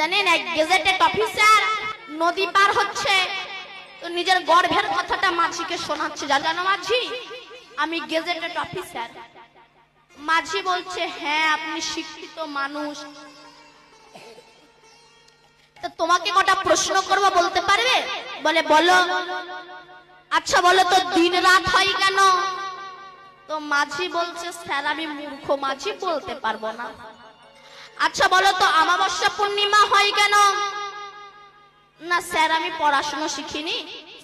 জানেন এক gazetted officer নদী পার হচ্ছে, তো নিজের গর্ভের কথাটা মাঝিকে শোনাচ্ছে। জানো মাঝি, আমি গেজেটেড অফিসার। মাঝি বলছে, হ্যাঁ আপনি শিক্ষিত মানুষ, তো তোমাকে কটা প্রশ্ন করবো, বলতে পারবে? বলে বলো। আচ্ছা বলো তো দিন রাত হয় কেন? তো মাঝি বলছে, স্যার আমি মূর্খ, মাঝি বলতে পারবো না। আচ্ছা বলো তো অমাবস্যা পূর্ণিমা হয় কেন? না স্যার আমি পড়াশোনা শিখিনি,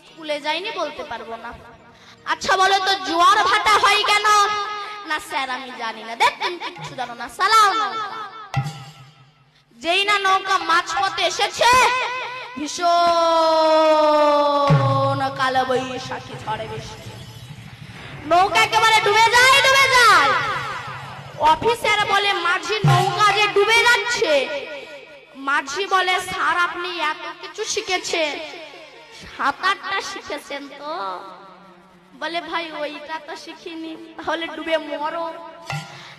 স্কুলে যাইনি, বলতে পারবো না। আচ্ছা বলো তো জোয়ার ভাটা হয় কেন? না স্যার আমি জানি না। দেখ তুমি কিচ্ছু জানো না, চালাও নৌকা। যেই না নৌকা মাঝপথে এসেছে, ভীষণ কালো বৈশাখী ঝড়ে বৃষ্টি, নৌকা একেবারে ডুবে যায়, ডুবে যায়। অফিসার বলে, মাঝি নৌকা যে ডুবে যাচ্ছে। মাঝি বলে, স্যার আপনি এত কিছু শিখেছেন, সাঁতারটা শিখেছেন তো? বলে, ভাই ওইটা তো শিখিনি। তাহলে ডুবে মরো।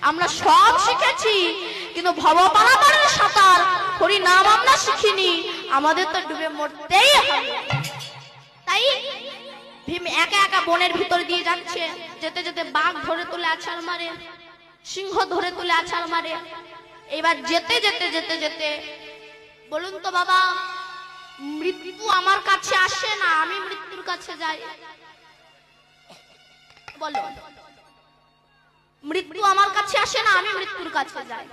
আমরা সব শিখেছি, কিন্তু ভবপারাপারের সাঁতার হরি নাম আমরা শিখিনি, আমাদের তো ডুবে মরতেই হবে। তাই ভীম একা একা বনের ভিতর দিয়ে যাচ্ছে। যেতে যেতে বাঘ ধরে তুলে আছাড় মারে, সিংহ ধরে তুলে আছাড় মারে। এবার যেতে যেতে যেতে যেতে বলুন তো বাবা, মৃত্যু আমার কাছে আসে না, আমি মৃত্যুর কাছে যাই? বলো, মৃত্যু আমার কাছে আসে না, আমি মৃত্যুর কাছে যাই।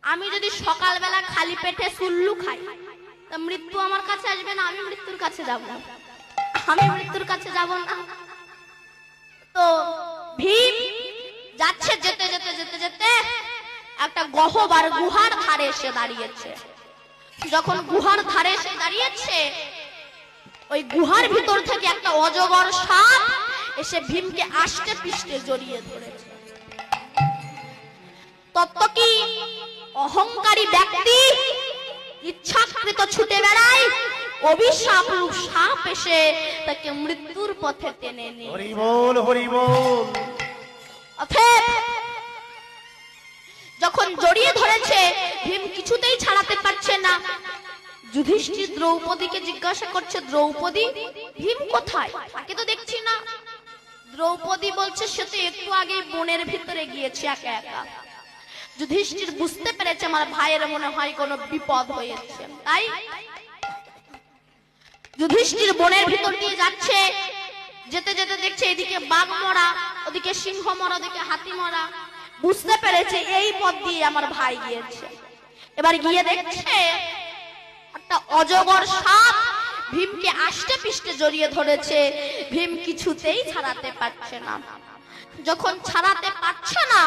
আমি যদি সকালবেলা খালি পেটে সুল্লু খাই, তা মৃত্যু আমার কাছে আসবে না, আমি মৃত্যুর কাছে যাব না? আমি মৃত্যুর কাছে যাব না। তো ভীম যাচ্ছে, যেতে যেতে যেতে যেতে একটা গহ্বর গুহার ধারে এসে দাঁড়িয়েছে। যখন গুহার ধারে এসে দাঁড়িয়েছে, ওই গুহার ভিতর থেকে একটা অজগর সাপ এসে ভীমকে আষ্টে পিষ্টে জড়িয়ে ধরেছে। তত্ত্ব কি অহংকারী ব্যক্তি ইচ্ছাকৃত ছুটে বেড়ায়, অভিশাপ রূপ সাপ এসে তাকে মৃত্যুর পথে টেনে নিয়ে। হরি বল, হরি বল। যখন জড়িয়ে ধরেছে, ভীম কিছুতেই ছাড়াতে পারছে না। যুধিষ্ঠির দ্রৌপদীকে জিজ্ঞাসা করছে, দ্রৌপদী ভীম কোথায়? তাকে তো দেখছি না। দ্রৌপদী বলছে, সে তো একটু আগেই বনের ভিতরে গিয়েছে একা একা। যুধিষ্ঠির বুঝতে পেরেছে আমার ভাইয়ের মনে হয় কোনো বিপদ হয়েছে, তাই যুধিষ্ঠির বনের ভিতর দিয়ে যাচ্ছে। যেতে যেতে দেখছে এদিকে বাঘ মরা, ওদিকে সিংহ মরা, ওদিকে হাতি মরা। বুঝতে পেরেছে এই পথ দিয়ে আমার ভাই গিয়েছে। এবার গিয়ে দেখছে একটা অজগর সাপ ভীমকে আষ্টে পিষ্টে জড়িয়ে ধরেছে। ভীম কিছুতেই ছাড়াতে পারছে না। যখন ছাড়াতে পারছে না,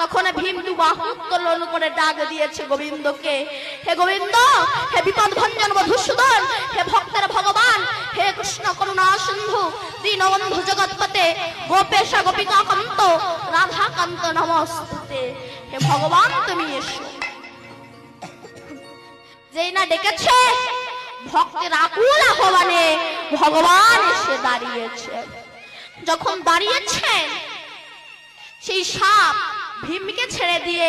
তখন ভীম দু বাহু উত্তোলন করে ডাক দিয়েছে গোবিন্দকে, হে গোবিন্দ, হে বিপদ ভঞ্জন মধুসূদন, হে ভক্তের ভগবান, হে কৃষ্ণ করুণা সিন্ধু, দীনবন্ধু জগৎপতে, গোপেশ গোপিকা কান্ত, রাধা কান্ত নমস্তুতে। হে ভগবান তুমি এসো। যেই না ডেকেছে, ভক্তের আকুল আহ্বানে ভগবান এসে দাঁড়িয়েছে। যখন দাঁড়িয়েছে, সেই সাপ ভীমকে ছেড়ে দিয়ে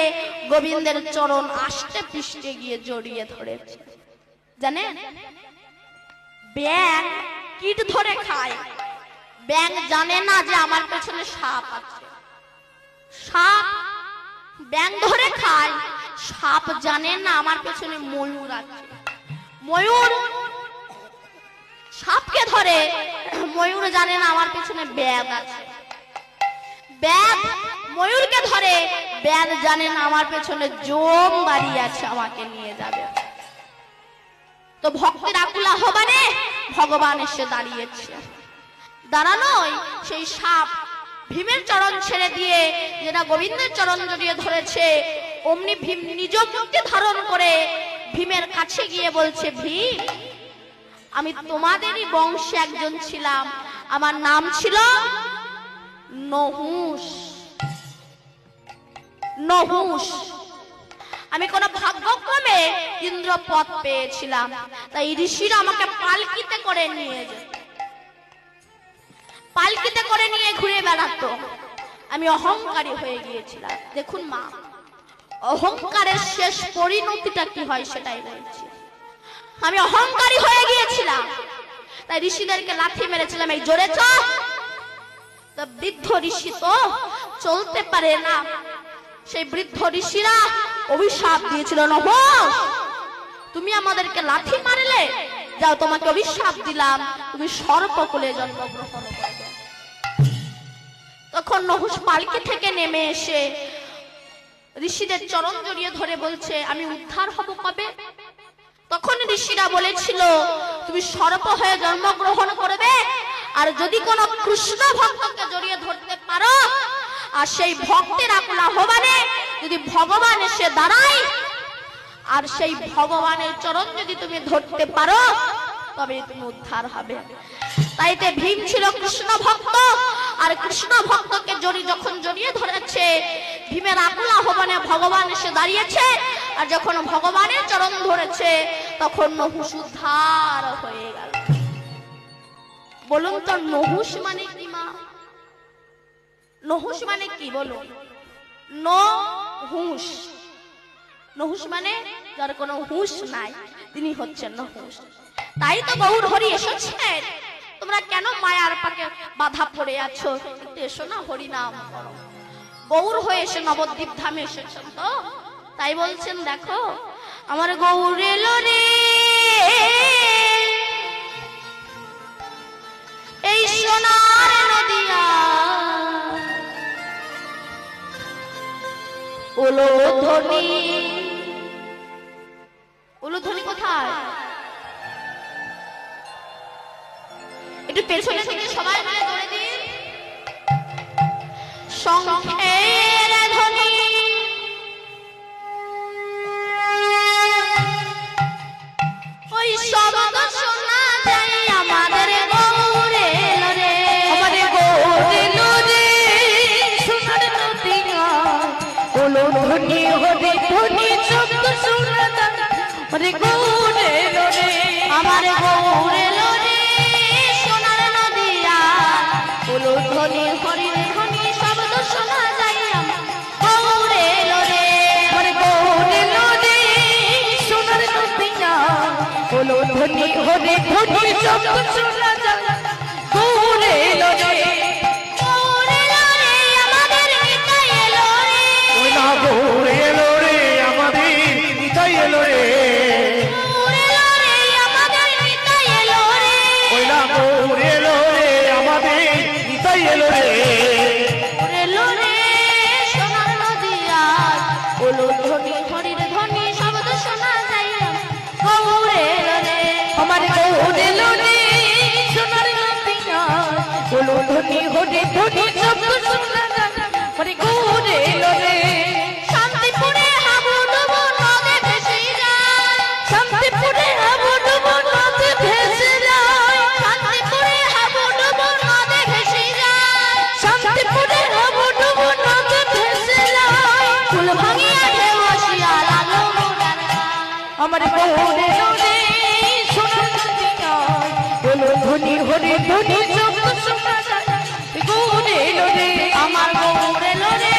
গোবিন্দের চরণ আষ্টে পৃষ্ঠে গিয়ে জড়িয়ে ধরেছে। জানেন, ব্যাং কীট ধরে খায়, ব্যাং জানে না যে আমার পেছনে সাপ আছে। সাপ ব্যাং ধরে খায়, সাপ জানে না আমার পেছনে ময়ূর আছে। ময়ূর সাপকে ধরে, ময়ূর জানে না আমার পেছনে ব্যাগ আছে। ব্যাগ ময়ূরকে ধরে, ব্যাগ জানে না আমার পেছনে জম বাড়ি আছে, আমাকে নিয়ে যাবে। তো ভক্তের আকুল আহ্বানে ভগবান এসে দাঁড়িয়েছে। দাঁড়ানোই সেই সাপ ভীমের চরণ ছেড়ে দিয়ে যেটা গোবিন্দের চরণ জড়িয়ে ধরেছে, অমনি ভীম নিজ মুখকে ধারণ করে ভীমের কাছে গিয়ে বলছে, ভীম আমি তোমাদেরই বংশে একজন ছিলাম, আমার নাম ছিল নহুষ। নহুষ, আমি কোন ভাগ্যক্রমে ইন্দ্র পদ পেয়েছিলাম, তাই ঋষিরা আমাকে পালকিতে করে নিয়ে যেত, পালকিতে করে নিয়ে ঘুরে বেড়াতো। আমি অহংকারী হয়ে গিয়েছিলাম। দেখুন মা, অহংকারের শেষ পরিণতিটা কি হয় সেটাই বলছি। আমি অহংকারী হয়ে গিয়েছিলাম, তাই ঋষিদেরকে লাথি মেরেছিলাম, এই জোরে চল। তো বৃদ্ধ ঋষি তো চলতে পারে না, সেই বৃদ্ধ ঋষিরা অভিশাপ দিয়েছিল, নহস তুমি আমাদেরকে লাথি মারলে, যাও তোমাকে অভিশাপ দিলাম, তুমি সর্পকুলে জন্মগ্রহণ করবে। তখন নহস পালকি থেকে নেমে এসে ঋষিদের চরণ জড়িয়ে ধরে বলছে, আমি উদ্ধার হব কবে? তখন ঋষিরা বলেছিল, তুমি সর্প হয়ে জন্মগ্রহণ করবে, আর যদি কোনো কৃষ্ণ ভক্তকে জড়িয়ে ধরতে পারো, আর সেই ভক্তের আকুল আহ্বানে যদি ভগবান এসে দাঁড়ায়, আর সেই ভগবানের চরণ যদি তুমি ধরতে পারো, তবে তুমি উদ্ধার হবে। তাইতে ভীম ছিল কৃষ্ণ ভক্ত, আর কৃষ্ণ ভক্তকে যখন জড়িয়ে ধরেছে, ভীমের আকুল আহ্বানে ভগবান এসে দাঁড়িয়েছে, আর যখন ভগবানের চরণ ধরেছে, তখন নহুষ উদ্ধার হয়ে গেল। বলুন তো নহুষ মানে কি মা? নহুষ মানে কি বলুন? নহুষ, নহুষ মানে যার কোনো হুঁশ নাই, তিনি হচ্ছেন নহুষ। তাই তো গৌর হরি এসেছেন, তোমরা কেন মায়ার পাকে বাধা পড়ে আছো? কিন্তু এসো না, হরি নাম করো। গৌর হয়ে এসে নবদ্বীপ ধামে এসেছেন তো, তাই বলছেন, দেখো আমার গৌর এলো রে, এই সোনার নদিয়া, উলুধ্বনি। উলুধ্বনি কোথায়? একটু পেছনে থেকে সবাই মিলে ধরে দিন। শঙ্খের ধ্বনি, ওই শব্দ শোনা যায় আমাদের গৌরে রে, আমাদের গৌরে রে, সোনার নদিয়া, উলুধ্বনি হরি ধ্বনি শব্দ শোনা যায় আমাদের গৌরে রে, আমার গৌরে রে, সোনার নদিয়া, উলুধ্বনি হরি ধ্বনি শব্দ শোনা যায় গৌরে রে, আমার গৌরে রে, সোনার নদিয়া, উলুধ্বনি হরি ধ্বনি শব্দ শোনা যায় গৌরে রে, গৌরে রে, আমাদের নিতাই এলো রে, ওই না গৌর এলো রে, আমাদের নিতাই এলো রে, গৌরে রে, আমাদের নিতাই এলো রে, ওই না গৌর এলো রে, আমাদের নিতাই এলো রে, এলো রে, সোনার নদিয়া, উলুধ্বনি হরির ধ্বনি শব্দ শোনা যায় গৌরে রে, আমার গৌরে রে, সোনার নদিয়া, উলুধ্বনি হরির ধ্বনি শব্দ শোনা যায় আমার গৌরে রে, শান্তিপুরে হাবুডুবু নদে ভেসে যায়, শান্তিপুরে হাবুডুবু নদে ভেসে যায়, শান্তিপুরে হাবুডুবু নদে ভেসে যায়, শান্তিপুরে হাবুডুবু নদে ভেসে যায়, ফুল ভাঙিয়া ঢেউ আসিয়া লাগলো মোরার গায়ে, আমার গৌরে রে, সোনার নদিয়া, উলুধ্বনি হরি ধ্বনি শব্দ শোনা যায় গৌরে রে, আমার গৌরে রে,